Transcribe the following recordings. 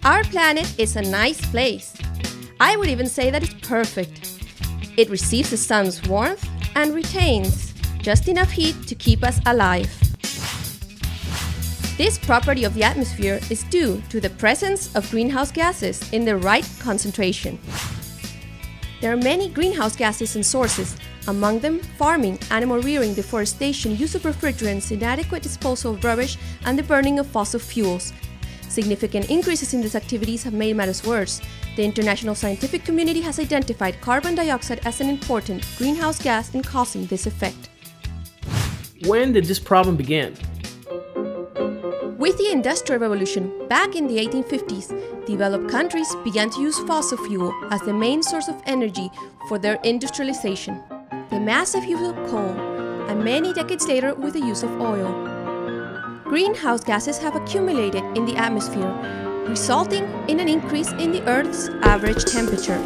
Our planet is a nice place. I would even say that it's perfect. It receives the sun's warmth and retains just enough heat to keep us alive. This property of the atmosphere is due to the presence of greenhouse gases in the right concentration. There are many greenhouse gases and sources, among them farming, animal rearing, deforestation, use of refrigerants, inadequate disposal of rubbish, and the burning of fossil fuels. Significant increases in these activities have made matters worse. The international scientific community has identified carbon dioxide as an important greenhouse gas in causing this effect. When did this problem begin? With the Industrial Revolution back in the 1850s, developed countries began to use fossil fuel as the main source of energy for their industrialization. The massive use of coal, and many decades later with the use of oil. Greenhouse gases have accumulated in the atmosphere, resulting in an increase in the Earth's average temperature,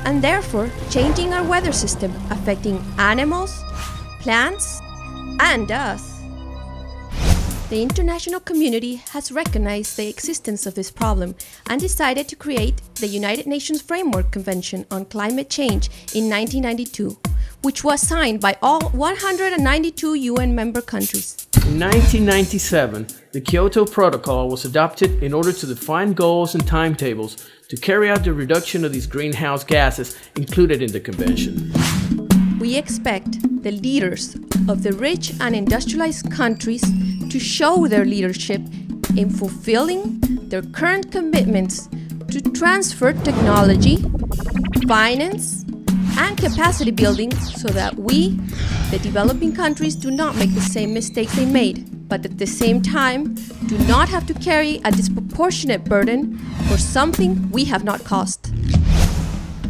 and therefore changing our weather system, affecting animals, plants, and us. The international community has recognized the existence of this problem and decided to create the United Nations Framework Convention on Climate Change in 1992, which was signed by all 192 UN member countries. In 1997, the Kyoto Protocol was adopted in order to define goals and timetables to carry out the reduction of these greenhouse gases included in the convention. We expect the leaders of the rich and industrialized countries to show their leadership in fulfilling their current commitments to transfer technology, finance, and capacity building so that we, the developing countries, do not make the same mistakes they made, but at the same time do not have to carry a disproportionate burden for something we have not caused.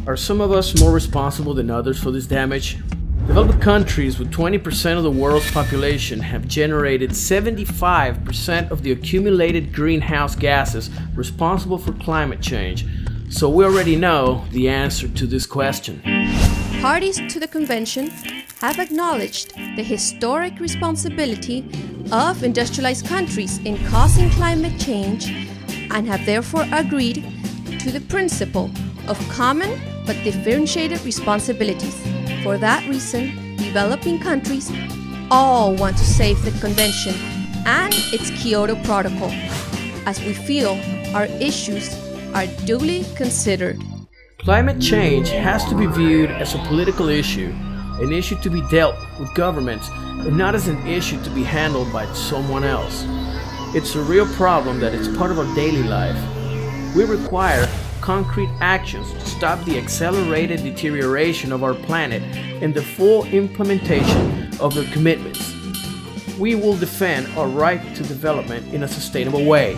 Are some of us more responsible than others for this damage? Developed countries with 20% of the world's population have generated 75% of the accumulated greenhouse gases responsible for climate change, so we already know the answer to this question. Parties to the convention have acknowledged the historic responsibility of industrialized countries in causing climate change and have therefore agreed to the principle of common but differentiated responsibilities. For that reason, developing countries all want to save the convention and its Kyoto Protocol, as we feel our issues are duly considered. Climate change has to be viewed as a political issue, an issue to be dealt with governments, and not as an issue to be handled by someone else. It's a real problem that is part of our daily life. We require concrete actions to stop the accelerated deterioration of our planet and the full implementation of their commitments. We will defend our right to development in a sustainable way.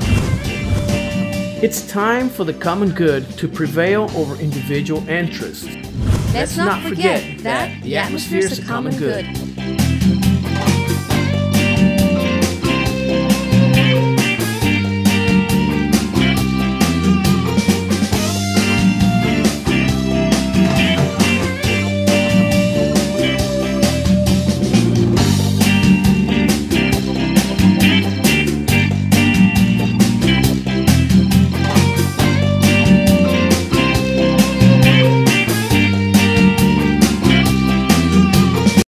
It's time for the common good to prevail over individual interests. Let's not forget that the atmosphere is a common good.